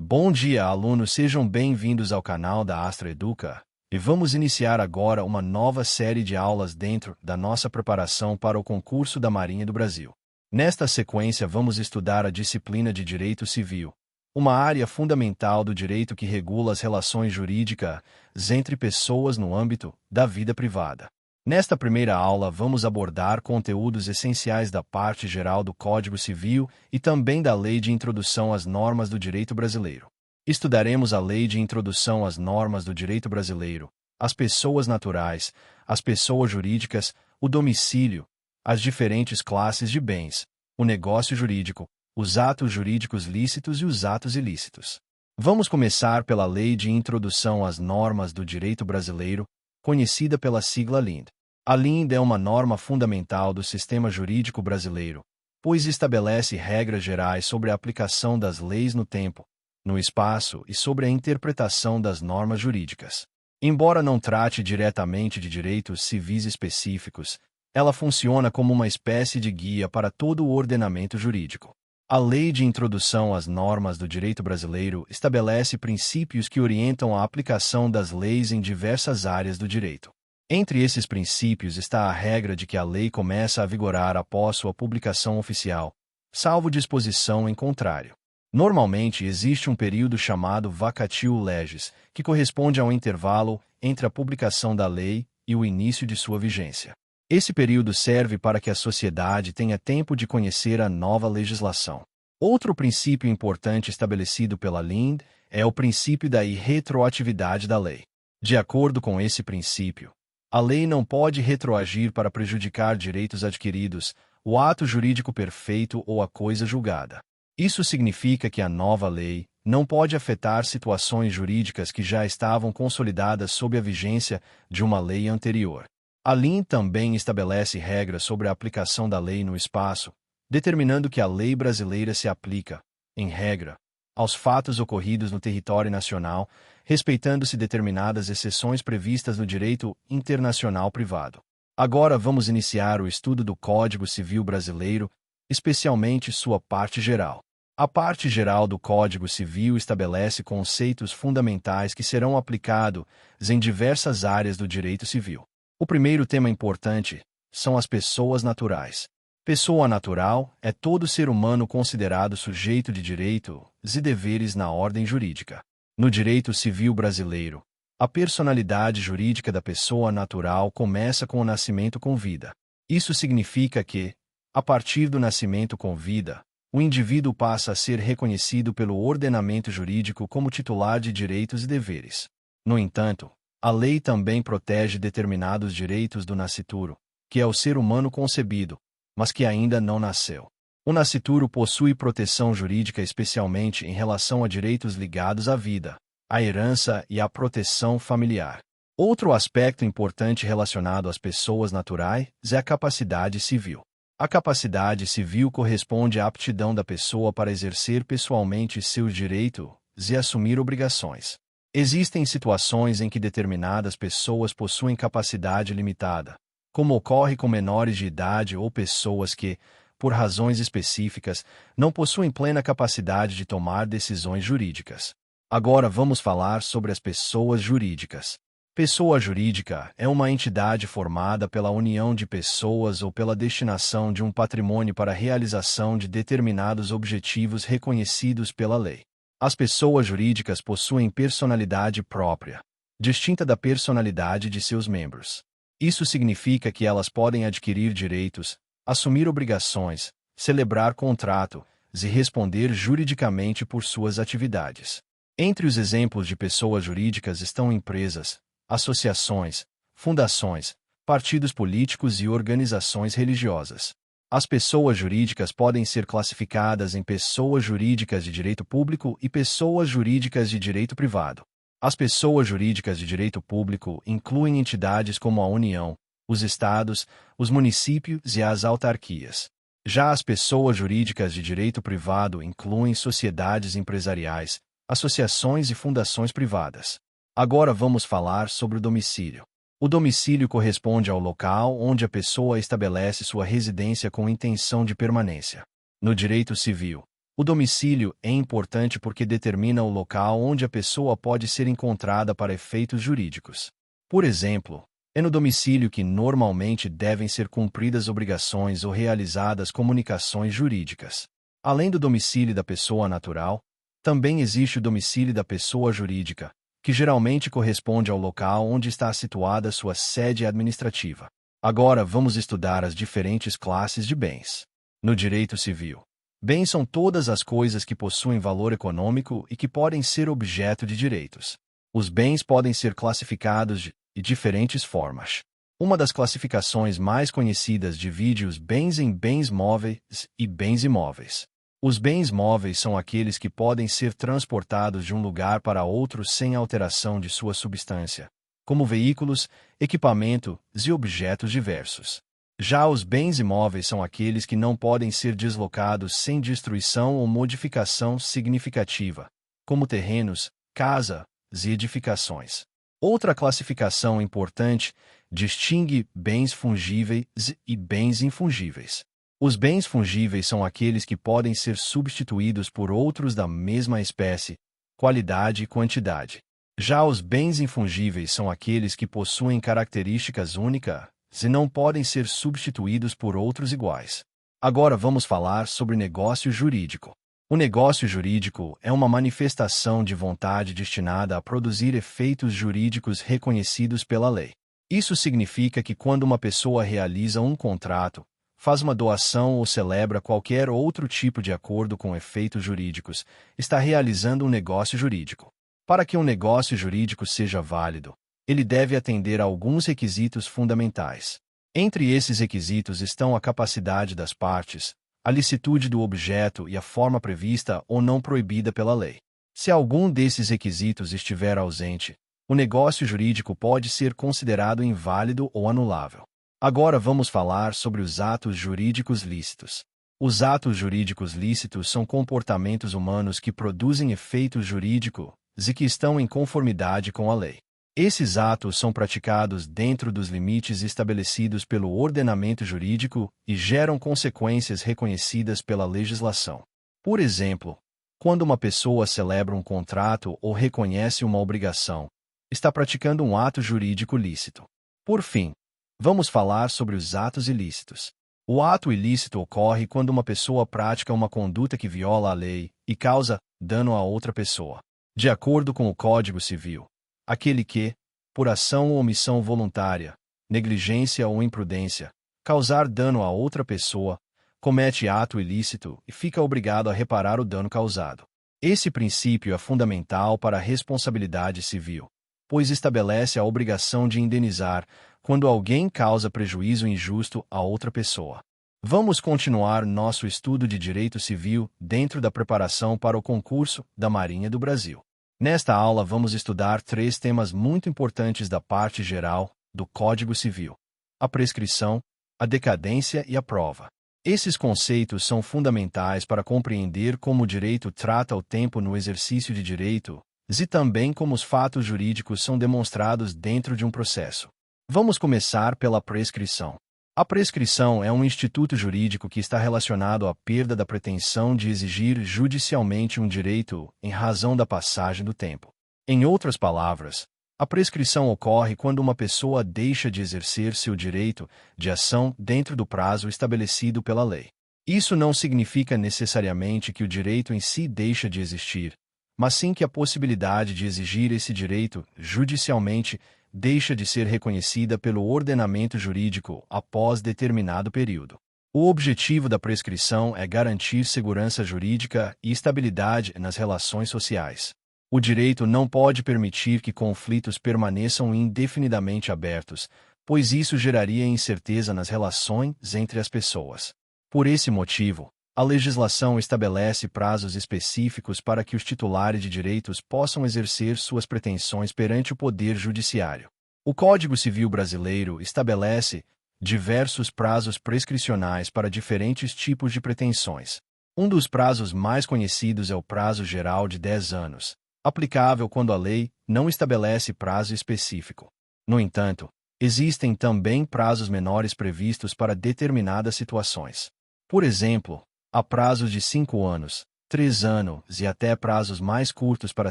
Bom dia, alunos, sejam bem-vindos ao canal da Astra Educa. E vamos iniciar agora uma nova série de aulas dentro da nossa preparação para o concurso da Marinha do Brasil. Nesta sequência, vamos estudar a disciplina de Direito Civil, uma área fundamental do direito que regula as relações jurídicas entre pessoas no âmbito da vida privada. Nesta primeira aula, vamos abordar conteúdos essenciais da parte geral do Código Civil e também da Lei de Introdução às Normas do Direito Brasileiro. Estudaremos a Lei de Introdução às Normas do Direito Brasileiro, as pessoas naturais, as pessoas jurídicas, o domicílio, as diferentes classes de bens, o negócio jurídico, os atos jurídicos lícitos e os atos ilícitos. Vamos começar pela Lei de Introdução às Normas do Direito Brasileiro, conhecida pela sigla LIND. A LIND é uma norma fundamental do sistema jurídico brasileiro, pois estabelece regras gerais sobre a aplicação das leis no tempo, no espaço e sobre a interpretação das normas jurídicas. Embora não trate diretamente de direitos civis específicos, ela funciona como uma espécie de guia para todo o ordenamento jurídico. A Lei de Introdução às Normas do Direito Brasileiro estabelece princípios que orientam a aplicação das leis em diversas áreas do direito. Entre esses princípios está a regra de que a lei começa a vigorar após sua publicação oficial, salvo disposição em contrário. Normalmente existe um período chamado vacatio legis, que corresponde ao intervalo entre a publicação da lei e o início de sua vigência. Esse período serve para que a sociedade tenha tempo de conhecer a nova legislação. Outro princípio importante estabelecido pela LIND é o princípio da irretroatividade da lei. De acordo com esse princípio, a lei não pode retroagir para prejudicar direitos adquiridos, o ato jurídico perfeito ou a coisa julgada. Isso significa que a nova lei não pode afetar situações jurídicas que já estavam consolidadas sob a vigência de uma lei anterior. A LIN também estabelece regras sobre a aplicação da lei no espaço, determinando que a lei brasileira se aplica, em regra, aos fatos ocorridos no território nacional, respeitando-se determinadas exceções previstas no direito internacional privado. Agora vamos iniciar o estudo do Código Civil Brasileiro, especialmente sua parte geral. A parte geral do Código Civil estabelece conceitos fundamentais que serão aplicados em diversas áreas do direito civil. O primeiro tema importante são as pessoas naturais. Pessoa natural é todo ser humano considerado sujeito de direitos e deveres na ordem jurídica. No direito civil brasileiro, a personalidade jurídica da pessoa natural começa com o nascimento com vida. Isso significa que, a partir do nascimento com vida, o indivíduo passa a ser reconhecido pelo ordenamento jurídico como titular de direitos e deveres. No entanto, a lei também protege determinados direitos do nascituro, que é o ser humano concebido, mas que ainda não nasceu. O nascituro possui proteção jurídica especialmente em relação a direitos ligados à vida, à herança e à proteção familiar. Outro aspecto importante relacionado às pessoas naturais é a capacidade civil. A capacidade civil corresponde à aptidão da pessoa para exercer pessoalmente seus direitos e assumir obrigações. Existem situações em que determinadas pessoas possuem capacidade limitada, como ocorre com menores de idade ou pessoas que, por razões específicas, não possuem plena capacidade de tomar decisões jurídicas. Agora vamos falar sobre as pessoas jurídicas. Pessoa jurídica é uma entidade formada pela união de pessoas ou pela destinação de um patrimônio para a realização de determinados objetivos reconhecidos pela lei. As pessoas jurídicas possuem personalidade própria, distinta da personalidade de seus membros. Isso significa que elas podem adquirir direitos, assumir obrigações, celebrar contratos e responder juridicamente por suas atividades. Entre os exemplos de pessoas jurídicas estão empresas, associações, fundações, partidos políticos e organizações religiosas. As pessoas jurídicas podem ser classificadas em pessoas jurídicas de direito público e pessoas jurídicas de direito privado. As pessoas jurídicas de direito público incluem entidades como a União, os estados, os municípios e as autarquias. Já as pessoas jurídicas de direito privado incluem sociedades empresariais, associações e fundações privadas. Agora vamos falar sobre o domicílio. O domicílio corresponde ao local onde a pessoa estabelece sua residência com intenção de permanência. No direito civil, O domicílio é importante porque determina o local onde a pessoa pode ser encontrada para efeitos jurídicos. Por exemplo, é no domicílio que normalmente devem ser cumpridas obrigações ou realizadas comunicações jurídicas. Além do domicílio da pessoa natural, também existe o domicílio da pessoa jurídica, que geralmente corresponde ao local onde está situada sua sede administrativa. Agora vamos estudar as diferentes classes de bens. No direito civil, bens são todas as coisas que possuem valor econômico e que podem ser objeto de direitos. Os bens podem ser classificados de diferentes formas. Uma das classificações mais conhecidas divide os bens em bens móveis e bens imóveis. Os bens móveis são aqueles que podem ser transportados de um lugar para outro sem alteração de sua substância, como veículos, equipamentos e objetos diversos. Já os bens imóveis são aqueles que não podem ser deslocados sem destruição ou modificação significativa, como terrenos, casas e edificações. Outra classificação importante distingue bens fungíveis e bens infungíveis. Os bens fungíveis são aqueles que podem ser substituídos por outros da mesma espécie, qualidade e quantidade. Já os bens infungíveis são aqueles que possuem características únicas e não podem ser substituídos por outros iguais. Agora vamos falar sobre negócio jurídico. O negócio jurídico é uma manifestação de vontade destinada a produzir efeitos jurídicos reconhecidos pela lei. Isso significa que quando uma pessoa realiza um contrato, faz uma doação ou celebra qualquer outro tipo de acordo com efeitos jurídicos, está realizando um negócio jurídico. Para que um negócio jurídico seja válido, ele deve atender a alguns requisitos fundamentais. Entre esses requisitos estão a capacidade das partes, a licitude do objeto e a forma prevista ou não proibida pela lei. Se algum desses requisitos estiver ausente, o negócio jurídico pode ser considerado inválido ou anulável. Agora vamos falar sobre os atos jurídicos lícitos. Os atos jurídicos lícitos são comportamentos humanos que produzem efeitos jurídicos e que estão em conformidade com a lei. Esses atos são praticados dentro dos limites estabelecidos pelo ordenamento jurídico e geram consequências reconhecidas pela legislação. Por exemplo, quando uma pessoa celebra um contrato ou reconhece uma obrigação, está praticando um ato jurídico lícito. Por fim, vamos falar sobre os atos ilícitos. O ato ilícito ocorre quando uma pessoa pratica uma conduta que viola a lei e causa dano a outra pessoa. De acordo com o Código Civil, aquele que, por ação ou omissão voluntária, negligência ou imprudência, causar dano a outra pessoa, comete ato ilícito e fica obrigado a reparar o dano causado. Esse princípio é fundamental para a responsabilidade civil, pois estabelece a obrigação de indenizar quando alguém causa prejuízo injusto a outra pessoa. Vamos continuar nosso estudo de direito civil dentro da preparação para o concurso da Marinha do Brasil. Nesta aula vamos estudar 3 temas muito importantes da parte geral do Código Civil: a prescrição, a decadência e a prova. Esses conceitos são fundamentais para compreender como o direito trata o tempo no exercício de direito e também como os fatos jurídicos são demonstrados dentro de um processo. Vamos começar pela prescrição. A prescrição é um instituto jurídico que está relacionado à perda da pretensão de exigir judicialmente um direito em razão da passagem do tempo. Em outras palavras, a prescrição ocorre quando uma pessoa deixa de exercer seu direito de ação dentro do prazo estabelecido pela lei. Isso não significa necessariamente que o direito em si deixa de existir, mas sim que a possibilidade de exigir esse direito judicialmente deixa de ser reconhecida pelo ordenamento jurídico após determinado período. O objetivo da prescrição é garantir segurança jurídica e estabilidade nas relações sociais. O direito não pode permitir que conflitos permaneçam indefinidamente abertos, pois isso geraria incerteza nas relações entre as pessoas. Por esse motivo, a legislação estabelece prazos específicos para que os titulares de direitos possam exercer suas pretensões perante o Poder Judiciário. O Código Civil brasileiro estabelece diversos prazos prescricionais para diferentes tipos de pretensões. Um dos prazos mais conhecidos é o prazo geral de 10 anos, aplicável quando a lei não estabelece prazo específico. No entanto, existem também prazos menores previstos para determinadas situações. Por exemplo, há prazos de 5 anos, 3 anos e até prazos mais curtos para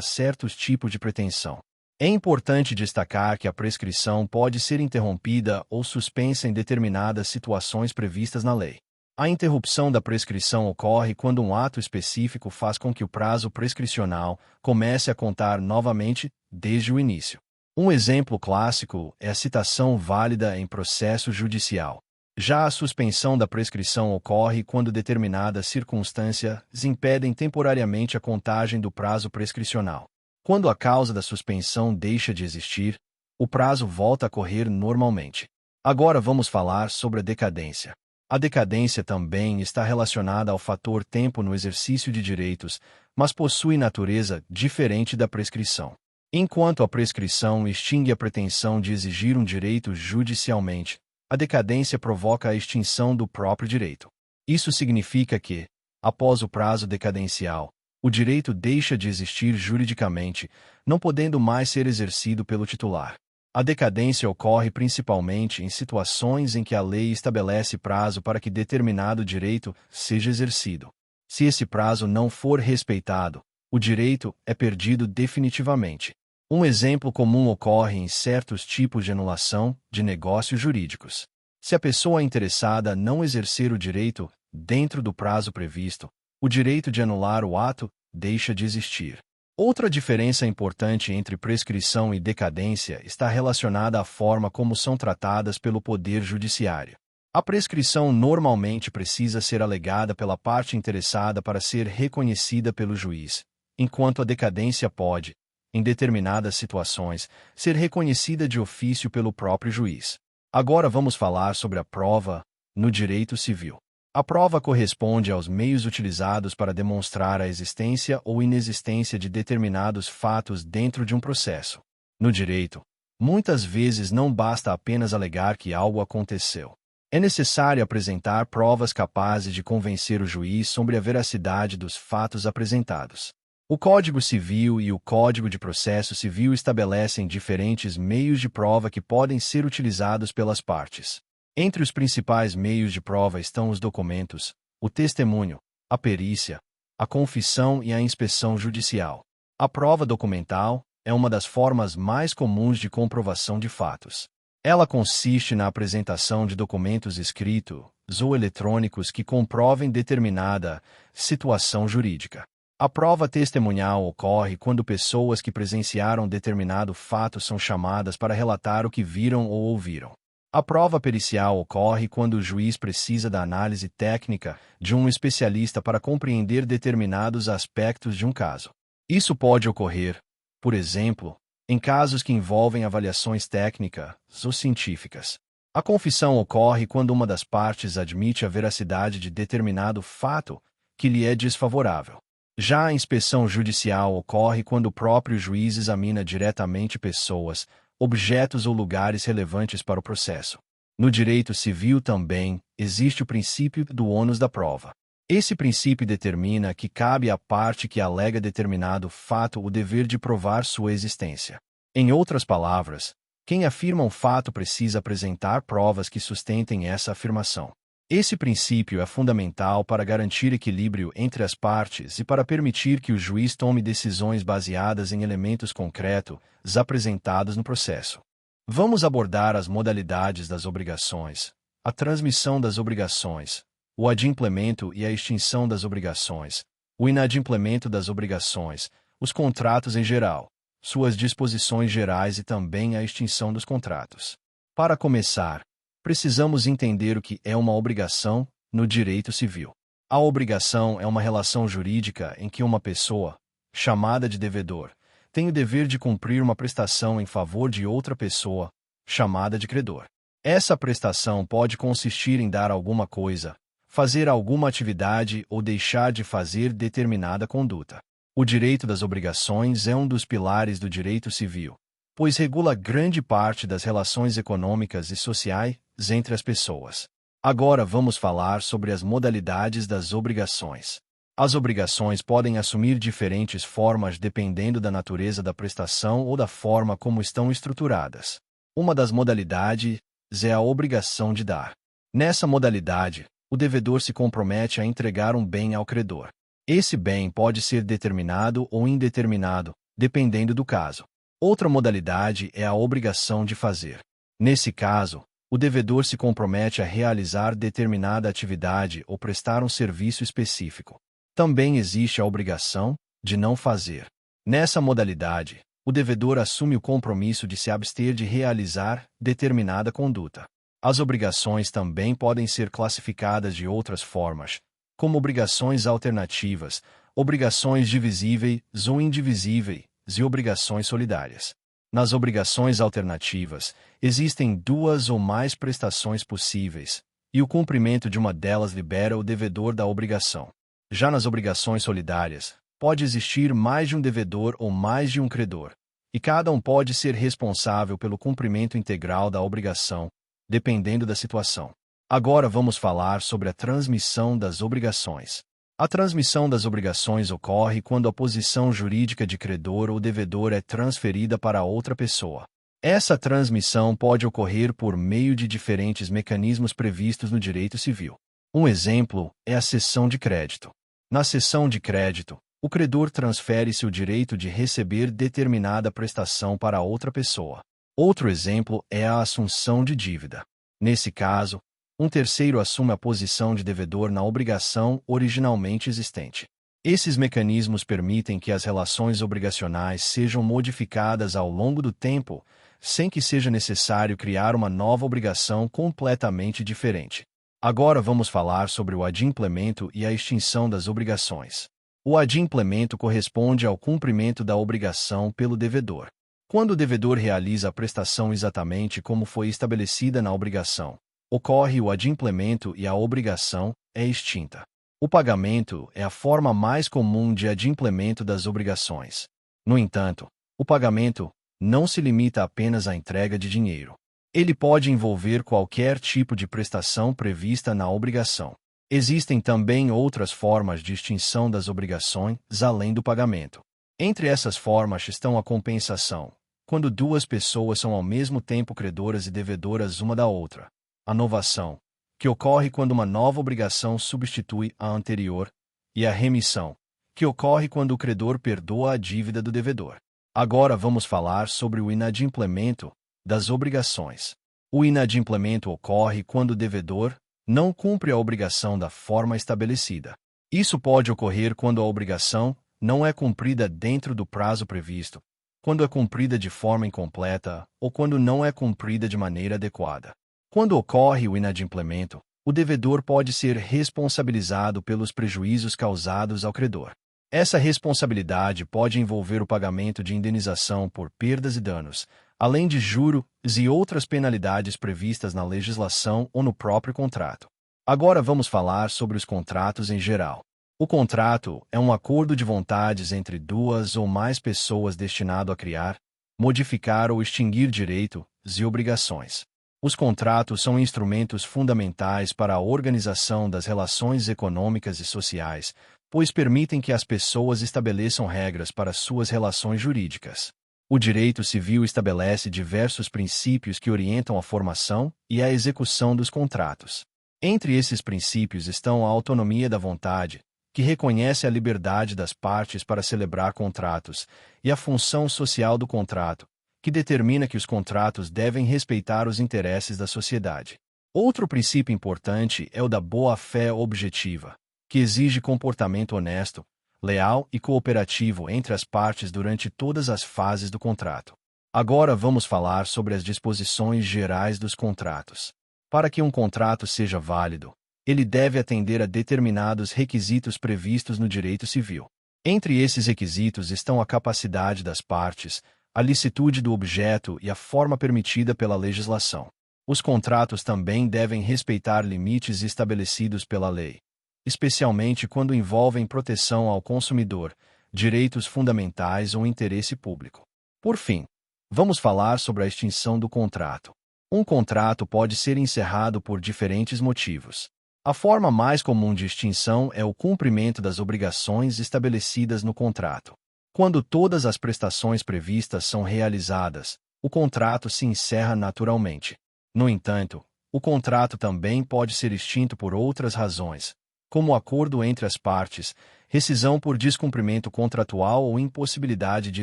certos tipos de pretensão. É importante destacar que a prescrição pode ser interrompida ou suspensa em determinadas situações previstas na lei. A interrupção da prescrição ocorre quando um ato específico faz com que o prazo prescricional comece a contar novamente desde o início. Um exemplo clássico é a citação válida em processo judicial. Já a suspensão da prescrição ocorre quando determinadas circunstâncias impedem temporariamente a contagem do prazo prescricional. Quando a causa da suspensão deixa de existir, o prazo volta a correr normalmente. Agora vamos falar sobre a decadência. A decadência também está relacionada ao fator tempo no exercício de direitos, mas possui natureza diferente da prescrição. Enquanto a prescrição extingue a pretensão de exigir um direito judicialmente, a decadência provoca a extinção do próprio direito. Isso significa que, após o prazo decadencial, o direito deixa de existir juridicamente, não podendo mais ser exercido pelo titular. A decadência ocorre principalmente em situações em que a lei estabelece prazo para que determinado direito seja exercido. Se esse prazo não for respeitado, o direito é perdido definitivamente. Um exemplo comum ocorre em certos tipos de anulação de negócios jurídicos. Se a pessoa interessada não exercer o direito dentro do prazo previsto, o direito de anular o ato deixa de existir. Outra diferença importante entre prescrição e decadência está relacionada à forma como são tratadas pelo Poder Judiciário. A prescrição normalmente precisa ser alegada pela parte interessada para ser reconhecida pelo juiz, enquanto a decadência pode, em determinadas situações, ser reconhecida de ofício pelo próprio juiz. Agora vamos falar sobre a prova no direito civil. A prova corresponde aos meios utilizados para demonstrar a existência ou inexistência de determinados fatos dentro de um processo. No direito, muitas vezes não basta apenas alegar que algo aconteceu. É necessário apresentar provas capazes de convencer o juiz sobre a veracidade dos fatos apresentados. O Código Civil e o Código de Processo Civil estabelecem diferentes meios de prova que podem ser utilizados pelas partes. Entre os principais meios de prova estão os documentos, o testemunho, a perícia, a confissão e a inspeção judicial. A prova documental é uma das formas mais comuns de comprovação de fatos. Ela consiste na apresentação de documentos escritos ou eletrônicos que comprovem determinada situação jurídica. A prova testemunhal ocorre quando pessoas que presenciaram determinado fato são chamadas para relatar o que viram ou ouviram. A prova pericial ocorre quando o juiz precisa da análise técnica de um especialista para compreender determinados aspectos de um caso. Isso pode ocorrer, por exemplo, em casos que envolvem avaliações técnicas ou científicas. A confissão ocorre quando uma das partes admite a veracidade de determinado fato que lhe é desfavorável. Já a inspeção judicial ocorre quando o próprio juiz examina diretamente pessoas, objetos ou lugares relevantes para o processo. No direito civil também existe o princípio do ônus da prova. Esse princípio determina que cabe à parte que alega determinado fato o dever de provar sua existência. Em outras palavras, quem afirma um fato precisa apresentar provas que sustentem essa afirmação. Esse princípio é fundamental para garantir equilíbrio entre as partes e para permitir que o juiz tome decisões baseadas em elementos concretos apresentados no processo. Vamos abordar as modalidades das obrigações, a transmissão das obrigações, o adimplemento e a extinção das obrigações, o inadimplemento das obrigações, os contratos em geral, suas disposições gerais e também a extinção dos contratos. Para começar, precisamos entender o que é uma obrigação no direito civil. A obrigação é uma relação jurídica em que uma pessoa, chamada de devedor, tem o dever de cumprir uma prestação em favor de outra pessoa, chamada de credor. Essa prestação pode consistir em dar alguma coisa, fazer alguma atividade ou deixar de fazer determinada conduta. O direito das obrigações é um dos pilares do direito civil, pois regula grande parte das relações econômicas e sociais entre as pessoas. Agora vamos falar sobre as modalidades das obrigações. As obrigações podem assumir diferentes formas dependendo da natureza da prestação ou da forma como estão estruturadas. Uma das modalidades é a obrigação de dar. Nessa modalidade, o devedor se compromete a entregar um bem ao credor. Esse bem pode ser determinado ou indeterminado, dependendo do caso. Outra modalidade é a obrigação de fazer. Nesse caso, o devedor se compromete a realizar determinada atividade ou prestar um serviço específico. Também existe a obrigação de não fazer. Nessa modalidade, o devedor assume o compromisso de se abster de realizar determinada conduta. As obrigações também podem ser classificadas de outras formas, como obrigações alternativas, obrigações divisíveis ou indivisíveis e obrigações solidárias. Nas obrigações alternativas, existem duas ou mais prestações possíveis, e o cumprimento de uma delas libera o devedor da obrigação. Já nas obrigações solidárias, pode existir mais de um devedor ou mais de um credor, e cada um pode ser responsável pelo cumprimento integral da obrigação, dependendo da situação. Agora vamos falar sobre a transmissão das obrigações. A transmissão das obrigações ocorre quando a posição jurídica de credor ou devedor é transferida para outra pessoa. Essa transmissão pode ocorrer por meio de diferentes mecanismos previstos no direito civil. Um exemplo é a cessão de crédito. Na cessão de crédito, o credor transfere-se o direito de receber determinada prestação para outra pessoa. Outro exemplo é a assunção de dívida. Nesse caso, um terceiro assume a posição de devedor na obrigação originalmente existente. Esses mecanismos permitem que as relações obrigacionais sejam modificadas ao longo do tempo, sem que seja necessário criar uma nova obrigação completamente diferente. Agora vamos falar sobre o adimplemento e a extinção das obrigações. O adimplemento corresponde ao cumprimento da obrigação pelo devedor. Quando o devedor realiza a prestação exatamente como foi estabelecida na obrigação, ocorre o adimplemento e a obrigação é extinta. O pagamento é a forma mais comum de adimplemento das obrigações. No entanto, o pagamento não se limita apenas à entrega de dinheiro. Ele pode envolver qualquer tipo de prestação prevista na obrigação. Existem também outras formas de extinção das obrigações além do pagamento. Entre essas formas estão a compensação, quando duas pessoas são ao mesmo tempo credoras e devedoras uma da outra. A novação, que ocorre quando uma nova obrigação substitui a anterior, e a remissão, que ocorre quando o credor perdoa a dívida do devedor. Agora vamos falar sobre o inadimplemento das obrigações. O inadimplemento ocorre quando o devedor não cumpre a obrigação da forma estabelecida. Isso pode ocorrer quando a obrigação não é cumprida dentro do prazo previsto, quando é cumprida de forma incompleta ou quando não é cumprida de maneira adequada. Quando ocorre o inadimplemento, o devedor pode ser responsabilizado pelos prejuízos causados ao credor. Essa responsabilidade pode envolver o pagamento de indenização por perdas e danos, além de juros e outras penalidades previstas na legislação ou no próprio contrato. Agora vamos falar sobre os contratos em geral. O contrato é um acordo de vontades entre duas ou mais pessoas destinado a criar, modificar ou extinguir direitos e obrigações. Os contratos são instrumentos fundamentais para a organização das relações econômicas e sociais, pois permitem que as pessoas estabeleçam regras para suas relações jurídicas. O direito civil estabelece diversos princípios que orientam a formação e a execução dos contratos. Entre esses princípios estão a autonomia da vontade, que reconhece a liberdade das partes para celebrar contratos, e a função social do contrato, que determina que os contratos devem respeitar os interesses da sociedade. Outro princípio importante é o da boa-fé objetiva, que exige comportamento honesto, leal e cooperativo entre as partes durante todas as fases do contrato. Agora vamos falar sobre as disposições gerais dos contratos. Para que um contrato seja válido, ele deve atender a determinados requisitos previstos no direito civil. Entre esses requisitos estão a capacidade das partes, a licitude do objeto e a forma permitida pela legislação. Os contratos também devem respeitar limites estabelecidos pela lei, especialmente quando envolvem proteção ao consumidor, direitos fundamentais ou interesse público. Por fim, vamos falar sobre a extinção do contrato. Um contrato pode ser encerrado por diferentes motivos. A forma mais comum de extinção é o cumprimento das obrigações estabelecidas no contrato. Quando todas as prestações previstas são realizadas, o contrato se encerra naturalmente. No entanto, o contrato também pode ser extinto por outras razões, como acordo entre as partes, rescisão por descumprimento contratual ou impossibilidade de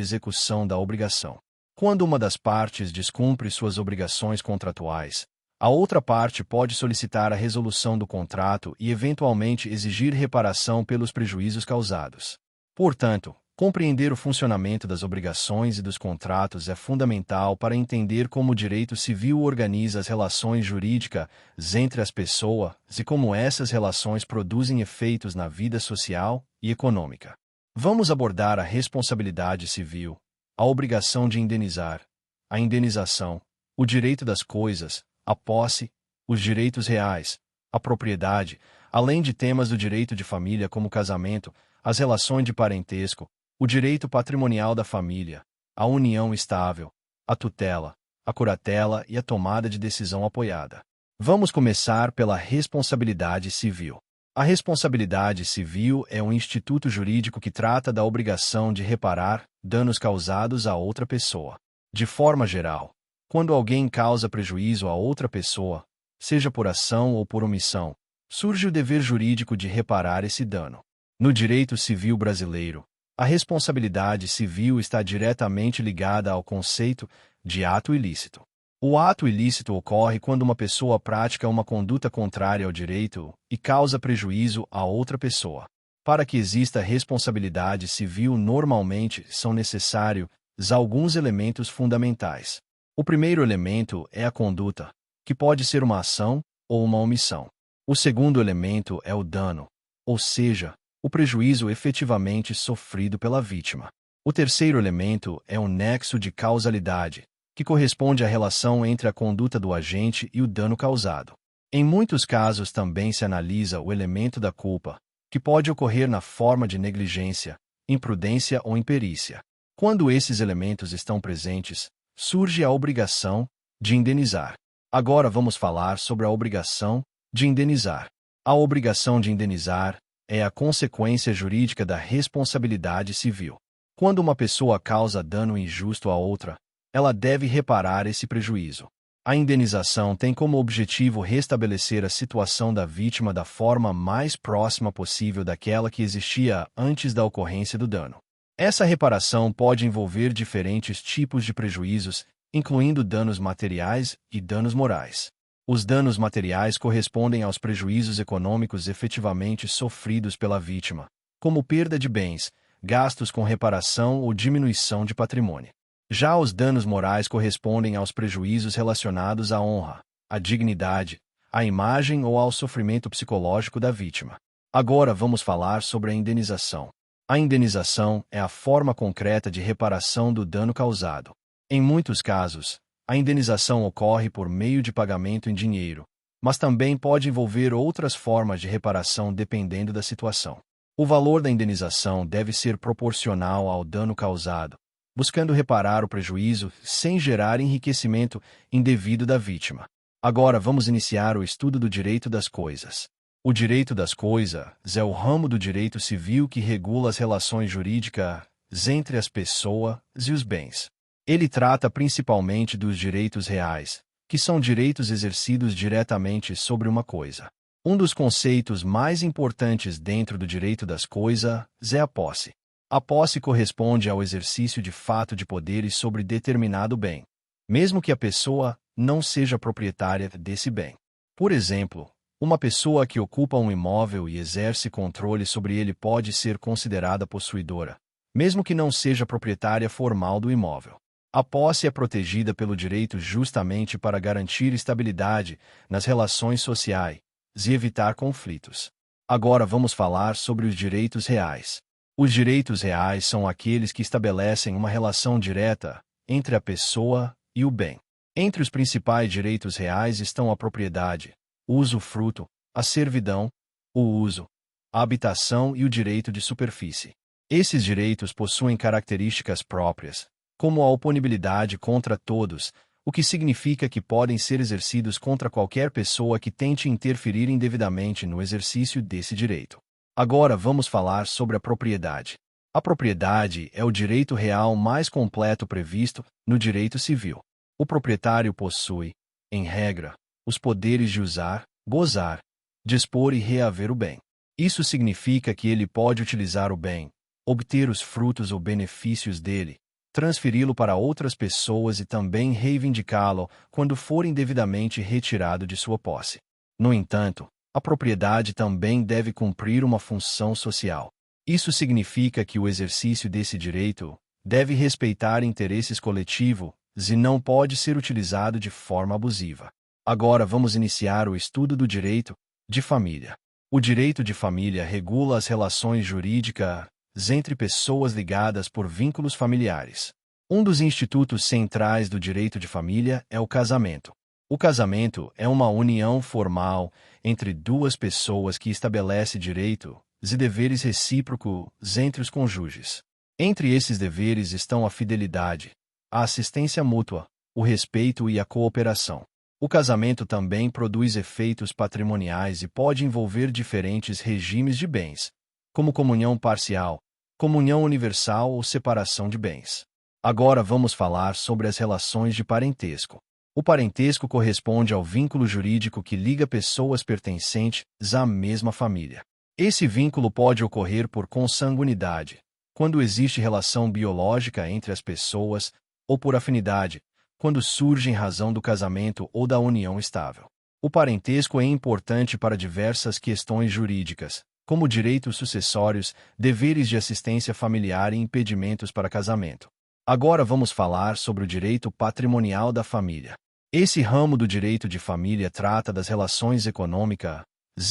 execução da obrigação. Quando uma das partes descumpre suas obrigações contratuais, a outra parte pode solicitar a resolução do contrato e, eventualmente, exigir reparação pelos prejuízos causados. Portanto, compreender o funcionamento das obrigações e dos contratos é fundamental para entender como o direito civil organiza as relações jurídicas entre as pessoas e como essas relações produzem efeitos na vida social e econômica. Vamos abordar a responsabilidade civil, a obrigação de indenizar, a indenização, o direito das coisas, a posse, os direitos reais, a propriedade, além de temas do direito de família como casamento, as relações de parentesco, o direito patrimonial da família, a união estável, a tutela, a curatela e a tomada de decisão apoiada. Vamos começar pela responsabilidade civil. A responsabilidade civil é um instituto jurídico que trata da obrigação de reparar danos causados a outra pessoa. De forma geral, quando alguém causa prejuízo a outra pessoa, seja por ação ou por omissão, surge o dever jurídico de reparar esse dano. No direito civil brasileiro, a responsabilidade civil está diretamente ligada ao conceito de ato ilícito. O ato ilícito ocorre quando uma pessoa pratica uma conduta contrária ao direito e causa prejuízo a outra pessoa. Para que exista responsabilidade civil, normalmente são necessários alguns elementos fundamentais. O primeiro elemento é a conduta, que pode ser uma ação ou uma omissão. O segundo elemento é o dano, ou seja, o prejuízo efetivamente sofrido pela vítima. O terceiro elemento é o nexo de causalidade, que corresponde à relação entre a conduta do agente e o dano causado. Em muitos casos também se analisa o elemento da culpa, que pode ocorrer na forma de negligência, imprudência ou imperícia. Quando esses elementos estão presentes, surge a obrigação de indenizar. Agora vamos falar sobre a obrigação de indenizar. A obrigação de indenizar é a consequência jurídica da responsabilidade civil. Quando uma pessoa causa dano injusto a outra, ela deve reparar esse prejuízo. A indenização tem como objetivo restabelecer a situação da vítima da forma mais próxima possível daquela que existia antes da ocorrência do dano. Essa reparação pode envolver diferentes tipos de prejuízos, incluindo danos materiais e danos morais. Os danos materiais correspondem aos prejuízos econômicos efetivamente sofridos pela vítima, como perda de bens, gastos com reparação ou diminuição de patrimônio. Já os danos morais correspondem aos prejuízos relacionados à honra, à dignidade, à imagem ou ao sofrimento psicológico da vítima. Agora vamos falar sobre a indenização. A indenização é a forma concreta de reparação do dano causado. Em muitos casos, a indenização ocorre por meio de pagamento em dinheiro, mas também pode envolver outras formas de reparação dependendo da situação. O valor da indenização deve ser proporcional ao dano causado, buscando reparar o prejuízo sem gerar enriquecimento indevido da vítima. Agora vamos iniciar o estudo do direito das coisas. O direito das coisas é o ramo do direito civil que regula as relações jurídicas entre as pessoas e os bens. Ele trata principalmente dos direitos reais, que são direitos exercidos diretamente sobre uma coisa. Um dos conceitos mais importantes dentro do direito das coisas é a posse. A posse corresponde ao exercício de fato de poderes sobre determinado bem, mesmo que a pessoa não seja proprietária desse bem. Por exemplo, uma pessoa que ocupa um imóvel e exerce controle sobre ele pode ser considerada possuidora, mesmo que não seja proprietária formal do imóvel. A posse é protegida pelo direito justamente para garantir estabilidade nas relações sociais e evitar conflitos. Agora vamos falar sobre os direitos reais. Os direitos reais são aqueles que estabelecem uma relação direta entre a pessoa e o bem. Entre os principais direitos reais estão a propriedade, o usufruto, a servidão, o uso, a habitação e o direito de superfície. Esses direitos possuem características próprias, como a oponibilidade contra todos, o que significa que podem ser exercidos contra qualquer pessoa que tente interferir indevidamente no exercício desse direito. Agora vamos falar sobre a propriedade. A propriedade é o direito real mais completo previsto no direito civil. O proprietário possui, em regra, os poderes de usar, gozar, dispor e reaver o bem. Isso significa que ele pode utilizar o bem, obter os frutos ou benefícios dele, transferi-lo para outras pessoas e também reivindicá-lo quando for indevidamente retirado de sua posse. No entanto, a propriedade também deve cumprir uma função social. Isso significa que o exercício desse direito deve respeitar interesses coletivos e não pode ser utilizado de forma abusiva. Agora vamos iniciar o estudo do direito de família. O direito de família regula as relações jurídicas entre pessoas ligadas por vínculos familiares. Um dos institutos centrais do direito de família é o casamento. O casamento é uma união formal entre duas pessoas que estabelece direitos e deveres recíprocos entre os cônjuges. Entre esses deveres estão a fidelidade, a assistência mútua, o respeito e a cooperação. O casamento também produz efeitos patrimoniais e pode envolver diferentes regimes de bens, como comunhão parcial, comunhão universal ou separação de bens. Agora vamos falar sobre as relações de parentesco. O parentesco corresponde ao vínculo jurídico que liga pessoas pertencentes à mesma família. Esse vínculo pode ocorrer por consanguinidade, quando existe relação biológica entre as pessoas, ou por afinidade, quando surge em razão do casamento ou da união estável. O parentesco é importante para diversas questões jurídicas, como direitos sucessórios, deveres de assistência familiar e impedimentos para casamento. Agora vamos falar sobre o direito patrimonial da família. Esse ramo do direito de família trata das relações econômicas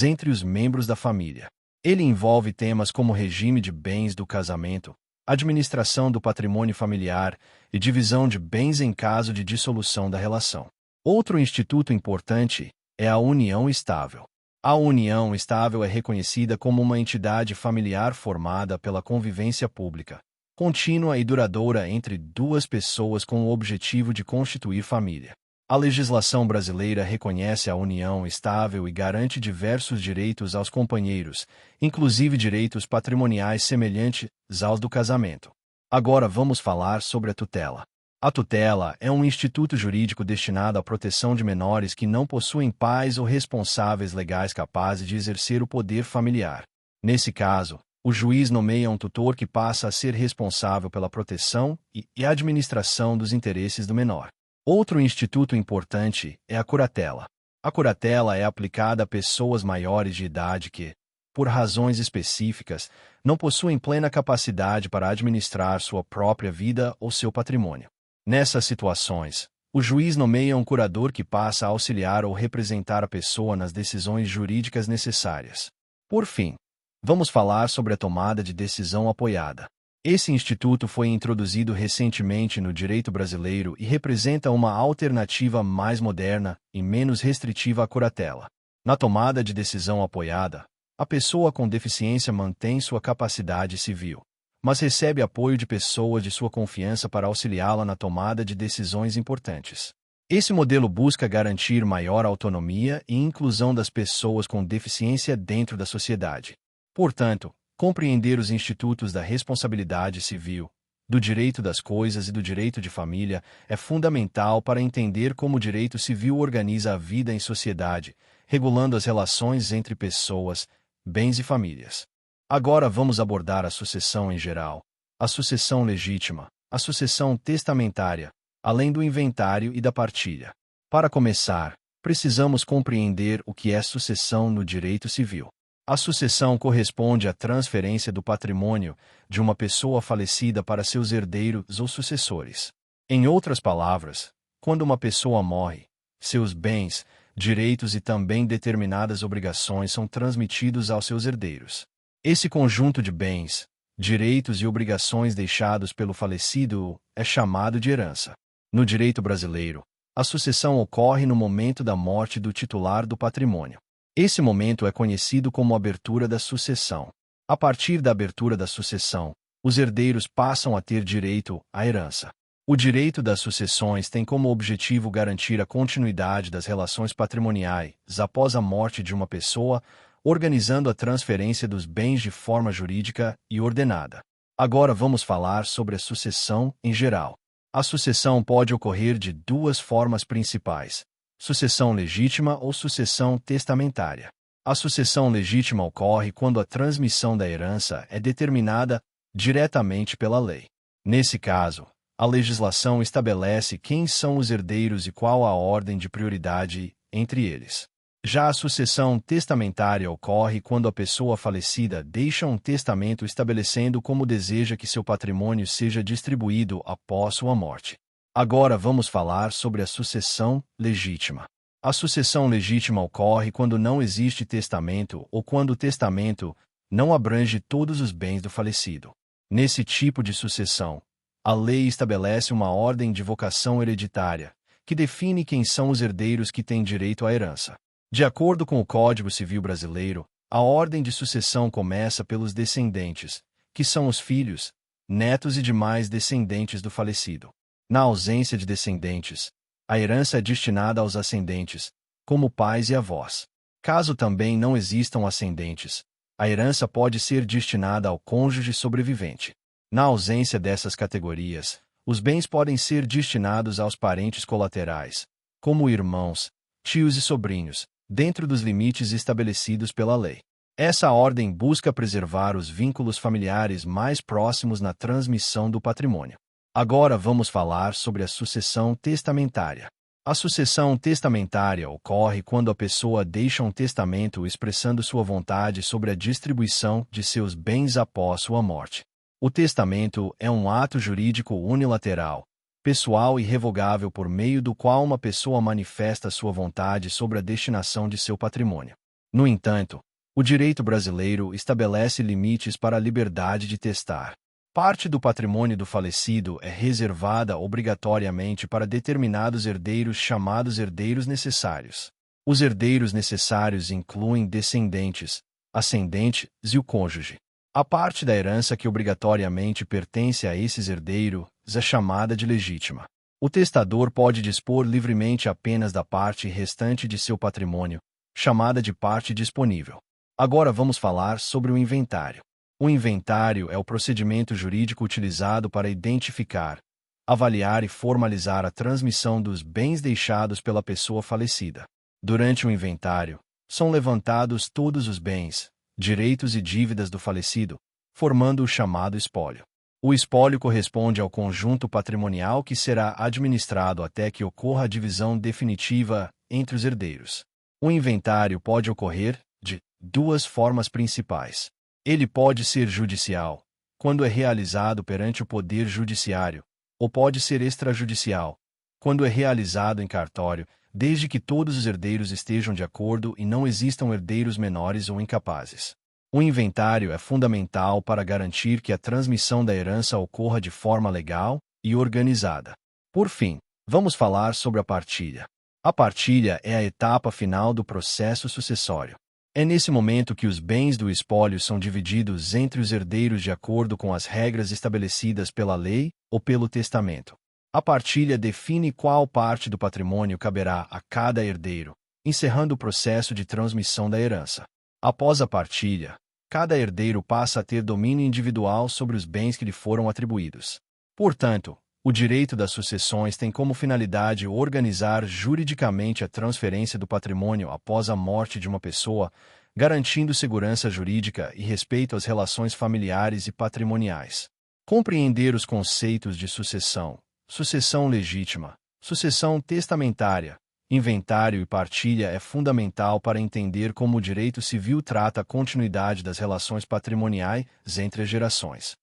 entre os membros da família. Ele envolve temas como regime de bens do casamento, administração do patrimônio familiar e divisão de bens em caso de dissolução da relação. Outro instituto importante é a união estável. A união estável é reconhecida como uma entidade familiar formada pela convivência pública, contínua e duradoura entre duas pessoas com o objetivo de constituir família. A legislação brasileira reconhece a união estável e garante diversos direitos aos companheiros, inclusive direitos patrimoniais semelhantes aos do casamento. Agora vamos falar sobre a tutela. A tutela é um instituto jurídico destinado à proteção de menores que não possuem pais ou responsáveis legais capazes de exercer o poder familiar. Nesse caso, o juiz nomeia um tutor que passa a ser responsável pela proteção e administração dos interesses do menor. Outro instituto importante é a curatela. A curatela é aplicada a pessoas maiores de idade que, por razões específicas, não possuem plena capacidade para administrar sua própria vida ou seu patrimônio. Nessas situações, o juiz nomeia um curador que passa a auxiliar ou representar a pessoa nas decisões jurídicas necessárias. Por fim, vamos falar sobre a tomada de decisão apoiada. Esse instituto foi introduzido recentemente no direito brasileiro e representa uma alternativa mais moderna e menos restritiva à curatela. Na tomada de decisão apoiada, a pessoa com deficiência mantém sua capacidade civil, mas recebe apoio de pessoas de sua confiança para auxiliá-la na tomada de decisões importantes. Esse modelo busca garantir maior autonomia e inclusão das pessoas com deficiência dentro da sociedade. Portanto, compreender os institutos da responsabilidade civil, do direito das coisas e do direito de família é fundamental para entender como o direito civil organiza a vida em sociedade, regulando as relações entre pessoas, bens e famílias. Agora vamos abordar a sucessão em geral, a sucessão legítima, a sucessão testamentária, além do inventário e da partilha. Para começar, precisamos compreender o que é sucessão no direito civil. A sucessão corresponde à transferência do patrimônio de uma pessoa falecida para seus herdeiros ou sucessores. Em outras palavras, quando uma pessoa morre, seus bens, direitos e também determinadas obrigações são transmitidos aos seus herdeiros. Esse conjunto de bens, direitos e obrigações deixados pelo falecido é chamado de herança. No direito brasileiro, a sucessão ocorre no momento da morte do titular do patrimônio. Esse momento é conhecido como abertura da sucessão. A partir da abertura da sucessão, os herdeiros passam a ter direito à herança. O direito das sucessões tem como objetivo garantir a continuidade das relações patrimoniais após a morte de uma pessoa, organizando a transferência dos bens de forma jurídica e ordenada. Agora vamos falar sobre a sucessão em geral. A sucessão pode ocorrer de duas formas principais: sucessão legítima ou sucessão testamentária. A sucessão legítima ocorre quando a transmissão da herança é determinada diretamente pela lei. Nesse caso, a legislação estabelece quem são os herdeiros e qual a ordem de prioridade entre eles. Já a sucessão testamentária ocorre quando a pessoa falecida deixa um testamento estabelecendo como deseja que seu patrimônio seja distribuído após sua morte. Agora vamos falar sobre a sucessão legítima. A sucessão legítima ocorre quando não existe testamento ou quando o testamento não abrange todos os bens do falecido. Nesse tipo de sucessão, a lei estabelece uma ordem de vocação hereditária, que define quem são os herdeiros que têm direito à herança. De acordo com o Código Civil Brasileiro, a ordem de sucessão começa pelos descendentes, que são os filhos, netos e demais descendentes do falecido. Na ausência de descendentes, a herança é destinada aos ascendentes, como pais e avós. Caso também não existam ascendentes, a herança pode ser destinada ao cônjuge sobrevivente. Na ausência dessas categorias, os bens podem ser destinados aos parentes colaterais, como irmãos, tios e sobrinhos, dentro dos limites estabelecidos pela lei. Essa ordem busca preservar os vínculos familiares mais próximos na transmissão do patrimônio. Agora vamos falar sobre a sucessão testamentária. A sucessão testamentária ocorre quando a pessoa deixa um testamento expressando sua vontade sobre a distribuição de seus bens após sua morte. O testamento é um ato jurídico unilateral, pessoal e revogável por meio do qual uma pessoa manifesta sua vontade sobre a destinação de seu patrimônio. No entanto, o direito brasileiro estabelece limites para a liberdade de testar. Parte do patrimônio do falecido é reservada obrigatoriamente para determinados herdeiros chamados herdeiros necessários. Os herdeiros necessários incluem descendentes, ascendentes e o cônjuge. A parte da herança que obrigatoriamente pertence a esses herdeiros é chamada de legítima. O testador pode dispor livremente apenas da parte restante de seu patrimônio, chamada de parte disponível. Agora vamos falar sobre o inventário. O inventário é o procedimento jurídico utilizado para identificar, avaliar e formalizar a transmissão dos bens deixados pela pessoa falecida. Durante o inventário, são levantados todos os bens, direitos e dívidas do falecido, formando o chamado espólio. O espólio corresponde ao conjunto patrimonial que será administrado até que ocorra a divisão definitiva entre os herdeiros. O inventário pode ocorrer de duas formas principais. Ele pode ser judicial, quando é realizado perante o Poder Judiciário, ou pode ser extrajudicial, quando é realizado em cartório, desde que todos os herdeiros estejam de acordo e não existam herdeiros menores ou incapazes. O inventário é fundamental para garantir que a transmissão da herança ocorra de forma legal e organizada. Por fim, vamos falar sobre a partilha. A partilha é a etapa final do processo sucessório. É nesse momento que os bens do espólio são divididos entre os herdeiros de acordo com as regras estabelecidas pela lei ou pelo testamento. A partilha define qual parte do patrimônio caberá a cada herdeiro, encerrando o processo de transmissão da herança. Após a partilha, cada herdeiro passa a ter domínio individual sobre os bens que lhe foram atribuídos. Portanto, o direito das sucessões tem como finalidade organizar juridicamente a transferência do patrimônio após a morte de uma pessoa, garantindo segurança jurídica e respeito às relações familiares e patrimoniais. Compreender os conceitos de sucessão, sucessão legítima, sucessão testamentária, inventário e partilha é fundamental para entender como o direito civil trata a continuidade das relações patrimoniais entre as gerações.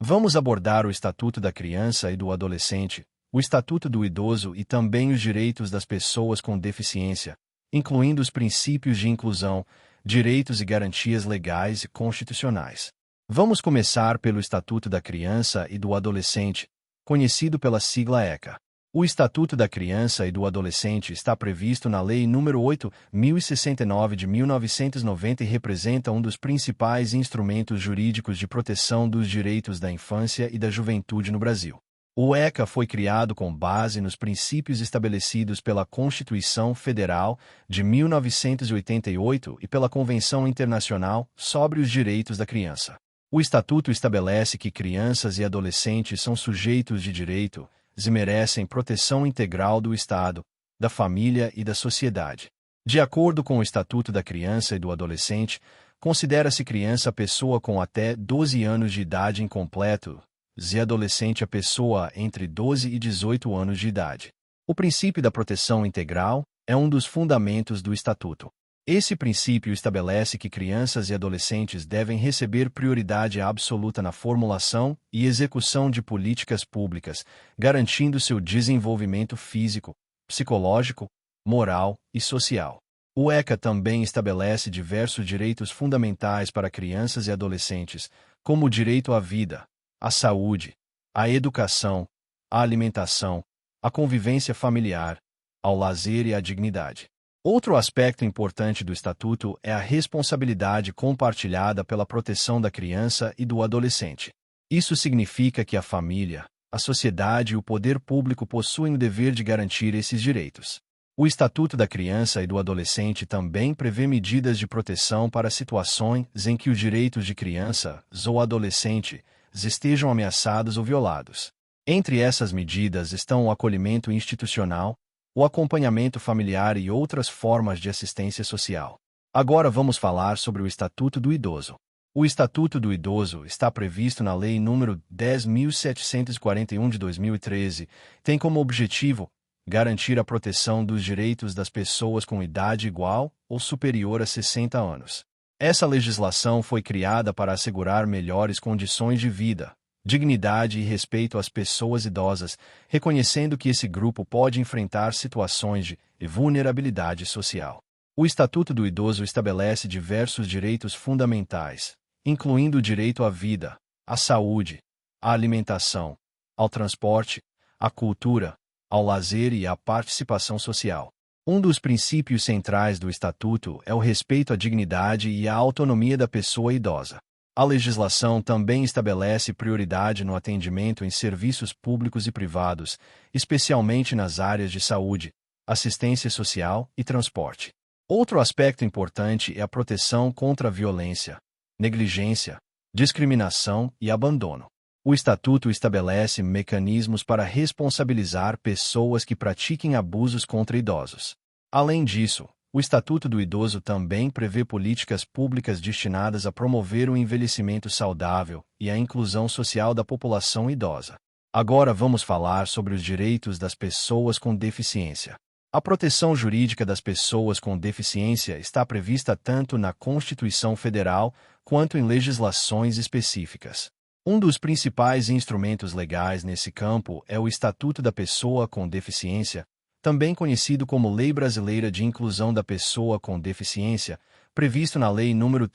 Vamos abordar o Estatuto da Criança e do Adolescente, o Estatuto do Idoso e também os direitos das pessoas com deficiência, incluindo os princípios de inclusão, direitos e garantias legais e constitucionais. Vamos começar pelo Estatuto da Criança e do Adolescente, conhecido pela sigla ECA. O Estatuto da Criança e do Adolescente está previsto na Lei nº 8.069 de 1990 e representa um dos principais instrumentos jurídicos de proteção dos direitos da infância e da juventude no Brasil. O ECA foi criado com base nos princípios estabelecidos pela Constituição Federal de 1988 e pela Convenção Internacional sobre os Direitos da Criança. O Estatuto estabelece que crianças e adolescentes são sujeitos de direito e merecem proteção integral do Estado, da família e da sociedade. De acordo com o Estatuto da Criança e do Adolescente, considera-se criança a pessoa com até 12 anos de idade incompleto, e adolescente a pessoa entre 12 e 18 anos de idade. O princípio da proteção integral é um dos fundamentos do Estatuto. Esse princípio estabelece que crianças e adolescentes devem receber prioridade absoluta na formulação e execução de políticas públicas, garantindo seu desenvolvimento físico, psicológico, moral e social. O ECA também estabelece diversos direitos fundamentais para crianças e adolescentes, como o direito à vida, à saúde, à educação, à alimentação, à convivência familiar, ao lazer e à dignidade. Outro aspecto importante do Estatuto é a responsabilidade compartilhada pela proteção da criança e do adolescente. Isso significa que a família, a sociedade e o poder público possuem o dever de garantir esses direitos. O Estatuto da Criança e do Adolescente também prevê medidas de proteção para situações em que os direitos de crianças ou adolescentes estejam ameaçados ou violados. Entre essas medidas estão o acolhimento institucional, o acompanhamento familiar e outras formas de assistência social. Agora vamos falar sobre o Estatuto do Idoso. O Estatuto do Idoso está previsto na Lei nº 10.741 de 2013, tem como objetivo garantir a proteção dos direitos das pessoas com idade igual ou superior a 60 anos. Essa legislação foi criada para assegurar melhores condições de vida, dignidade e respeito às pessoas idosas, reconhecendo que esse grupo pode enfrentar situações de vulnerabilidade social. O Estatuto do Idoso estabelece diversos direitos fundamentais, incluindo o direito à vida, à saúde, à alimentação, ao transporte, à cultura, ao lazer e à participação social. Um dos princípios centrais do Estatuto é o respeito à dignidade e à autonomia da pessoa idosa. A legislação também estabelece prioridade no atendimento em serviços públicos e privados, especialmente nas áreas de saúde, assistência social e transporte. Outro aspecto importante é a proteção contra a violência, negligência, discriminação e abandono. O Estatuto estabelece mecanismos para responsabilizar pessoas que pratiquem abusos contra idosos. Além disso, o Estatuto do Idoso também prevê políticas públicas destinadas a promover o envelhecimento saudável e a inclusão social da população idosa. Agora vamos falar sobre os direitos das pessoas com deficiência. A proteção jurídica das pessoas com deficiência está prevista tanto na Constituição Federal quanto em legislações específicas. Um dos principais instrumentos legais nesse campo é o Estatuto da Pessoa com Deficiência, também conhecido como Lei Brasileira de Inclusão da Pessoa com Deficiência, previsto na Lei nº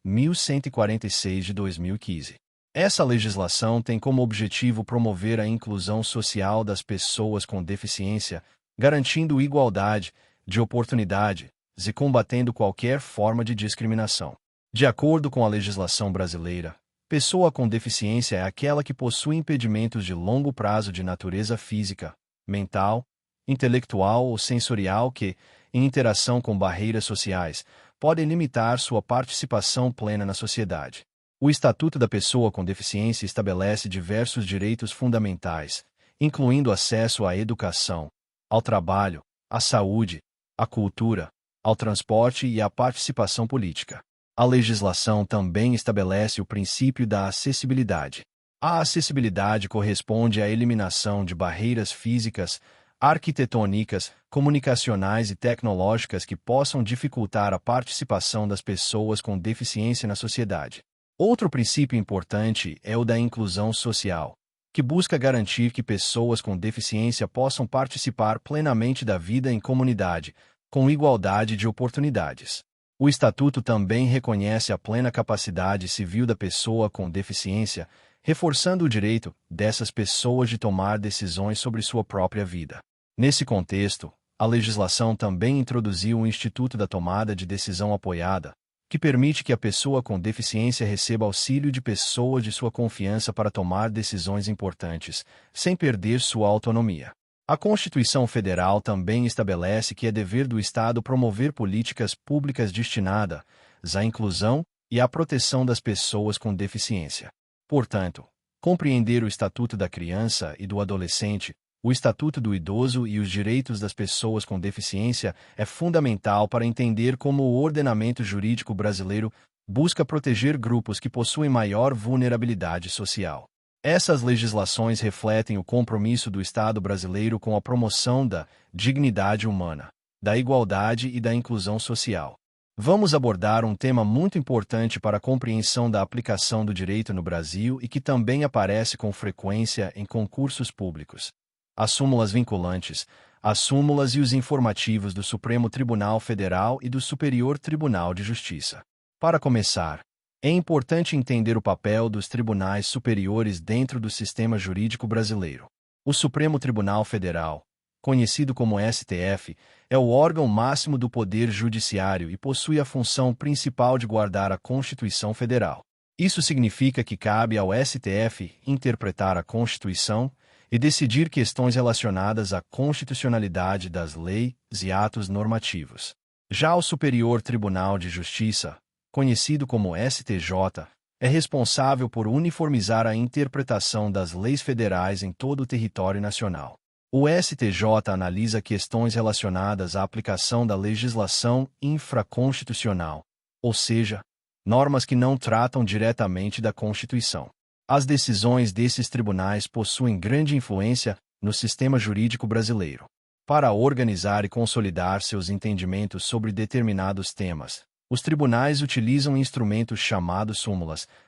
13.146 de 2015. Essa legislação tem como objetivo promover a inclusão social das pessoas com deficiência, garantindo igualdade de oportunidades e combatendo qualquer forma de discriminação. De acordo com a legislação brasileira, pessoa com deficiência é aquela que possui impedimentos de longo prazo de natureza física, mental, intelectual ou sensorial que, em interação com barreiras sociais, podem limitar sua participação plena na sociedade. O Estatuto da Pessoa com Deficiência estabelece diversos direitos fundamentais, incluindo acesso à educação, ao trabalho, à saúde, à cultura, ao transporte e à participação política. A legislação também estabelece o princípio da acessibilidade. A acessibilidade corresponde à eliminação de barreiras físicas, arquitetônicas, comunicacionais e tecnológicas que possam dificultar a participação das pessoas com deficiência na sociedade. Outro princípio importante é o da inclusão social, que busca garantir que pessoas com deficiência possam participar plenamente da vida em comunidade, com igualdade de oportunidades. O Estatuto também reconhece a plena capacidade civil da pessoa com deficiência, reforçando o direito dessas pessoas de tomar decisões sobre sua própria vida. Nesse contexto, a legislação também introduziu o Instituto da Tomada de Decisão Apoiada, que permite que a pessoa com deficiência receba auxílio de pessoas de sua confiança para tomar decisões importantes, sem perder sua autonomia. A Constituição Federal também estabelece que é dever do Estado promover políticas públicas destinadas à inclusão e à proteção das pessoas com deficiência. Portanto, compreender o Estatuto da Criança e do Adolescente O Estatuto do Idoso e os direitos das pessoas com deficiência é fundamental para entender como o ordenamento jurídico brasileiro busca proteger grupos que possuem maior vulnerabilidade social. Essas legislações refletem o compromisso do Estado brasileiro com a promoção da dignidade humana, da igualdade e da inclusão social. Vamos abordar um tema muito importante para a compreensão da aplicação do direito no Brasil e que também aparece com frequência em concursos públicos: as súmulas vinculantes, as súmulas e os informativos do Supremo Tribunal Federal e do Superior Tribunal de Justiça. Para começar, é importante entender o papel dos tribunais superiores dentro do sistema jurídico brasileiro. O Supremo Tribunal Federal, conhecido como STF, é o órgão máximo do Poder Judiciário e possui a função principal de guardar a Constituição Federal. Isso significa que cabe ao STF interpretar a Constituição e decidir questões relacionadas à constitucionalidade das leis e atos normativos. Já o Superior Tribunal de Justiça, conhecido como STJ, é responsável por uniformizar a interpretação das leis federais em todo o território nacional. O STJ analisa questões relacionadas à aplicação da legislação infraconstitucional, ou seja, normas que não tratam diretamente da Constituição. As decisões desses tribunais possuem grande influência no sistema jurídico brasileiro. Para organizar e consolidar seus entendimentos sobre determinados temas, os tribunais utilizam instrumentos chamados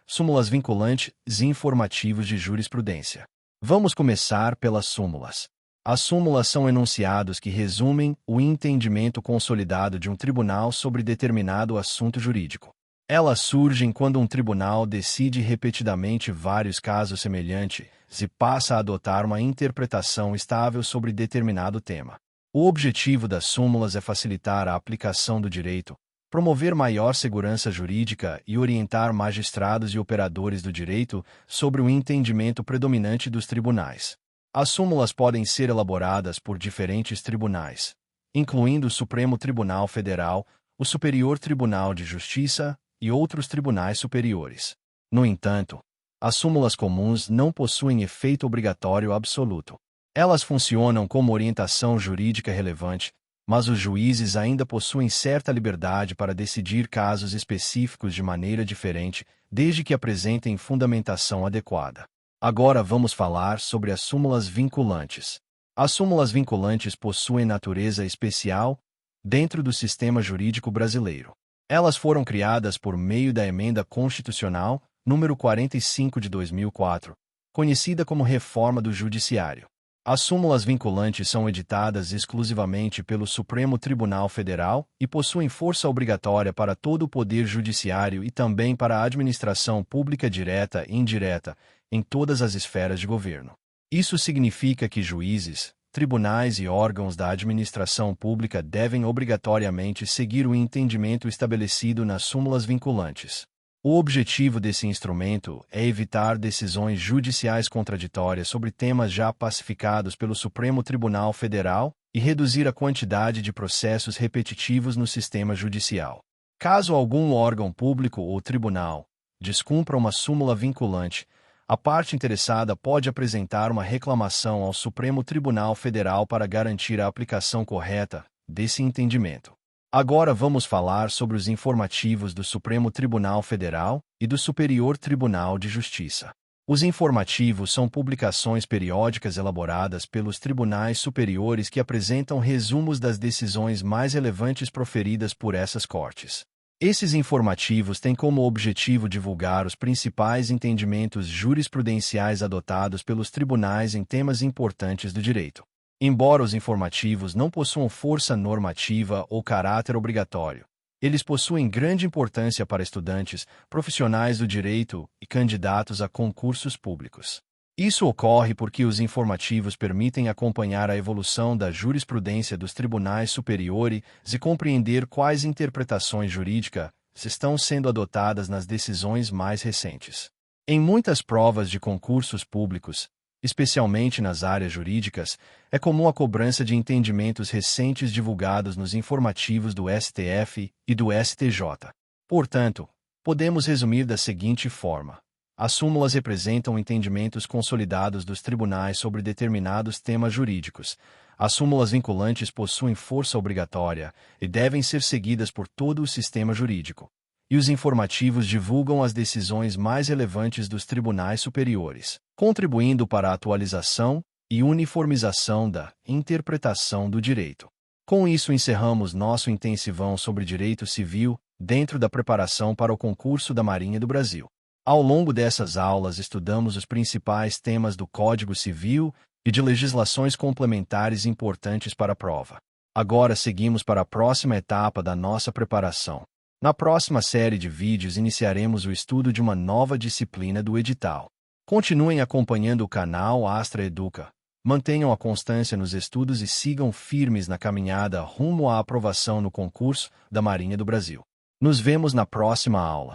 súmulas vinculantes e informativos de jurisprudência. Vamos começar pelas súmulas. As súmulas são enunciados que resumem o entendimento consolidado de um tribunal sobre determinado assunto jurídico. Elas surgem quando um tribunal decide repetidamente vários casos semelhantes e passa a adotar uma interpretação estável sobre determinado tema. O objetivo das súmulas é facilitar a aplicação do direito, promover maior segurança jurídica e orientar magistrados e operadores do direito sobre o entendimento predominante dos tribunais. As súmulas podem ser elaboradas por diferentes tribunais, incluindo o Supremo Tribunal Federal, o Superior Tribunal de Justiça e outros tribunais superiores. No entanto, as súmulas comuns não possuem efeito obrigatório absoluto. Elas funcionam como orientação jurídica relevante, mas os juízes ainda possuem certa liberdade para decidir casos específicos de maneira diferente, desde que apresentem fundamentação adequada. Agora vamos falar sobre as súmulas vinculantes. As súmulas vinculantes possuem natureza especial dentro do sistema jurídico brasileiro. Elas foram criadas por meio da Emenda Constitucional número 45 de 2004, conhecida como Reforma do Judiciário. As súmulas vinculantes são editadas exclusivamente pelo Supremo Tribunal Federal e possuem força obrigatória para todo o Poder Judiciário e também para a administração pública direta e indireta, em todas as esferas de governo. Isso significa que juízes, tribunais e órgãos da administração pública devem obrigatoriamente seguir o entendimento estabelecido nas súmulas vinculantes. O objetivo desse instrumento é evitar decisões judiciais contraditórias sobre temas já pacificados pelo Supremo Tribunal Federal e reduzir a quantidade de processos repetitivos no sistema judicial. Caso algum órgão público ou tribunal descumpra uma súmula vinculante, a parte interessada pode apresentar uma reclamação ao Supremo Tribunal Federal para garantir a aplicação correta desse entendimento. Agora vamos falar sobre os informativos do Supremo Tribunal Federal e do Superior Tribunal de Justiça. Os informativos são publicações periódicas elaboradas pelos tribunais superiores que apresentam resumos das decisões mais relevantes proferidas por essas cortes. Esses informativos têm como objetivo divulgar os principais entendimentos jurisprudenciais adotados pelos tribunais em temas importantes do direito. Embora os informativos não possuam força normativa ou caráter obrigatório, eles possuem grande importância para estudantes, profissionais do direito e candidatos a concursos públicos. Isso ocorre porque os informativos permitem acompanhar a evolução da jurisprudência dos tribunais superiores e compreender quais interpretações jurídicas estão sendo adotadas nas decisões mais recentes. Em muitas provas de concursos públicos, especialmente nas áreas jurídicas, é comum a cobrança de entendimentos recentes divulgados nos informativos do STF e do STJ. Portanto, podemos resumir da seguinte forma: As súmulas representam entendimentos consolidados dos tribunais sobre determinados temas jurídicos. As súmulas vinculantes possuem força obrigatória e devem ser seguidas por todo o sistema jurídico. E os informativos divulgam as decisões mais relevantes dos tribunais superiores, contribuindo para a atualização e uniformização da interpretação do direito. Com isso, encerramos nosso intensivão sobre direito civil dentro da preparação para o concurso da Marinha do Brasil. Ao longo dessas aulas, estudamos os principais temas do Código Civil e de legislações complementares importantes para a prova. Agora seguimos para a próxima etapa da nossa preparação. Na próxima série de vídeos, iniciaremos o estudo de uma nova disciplina do edital. Continuem acompanhando o canal Astra Educa. Mantenham a constância nos estudos e sigam firmes na caminhada rumo à aprovação no concurso da Marinha do Brasil. Nos vemos na próxima aula.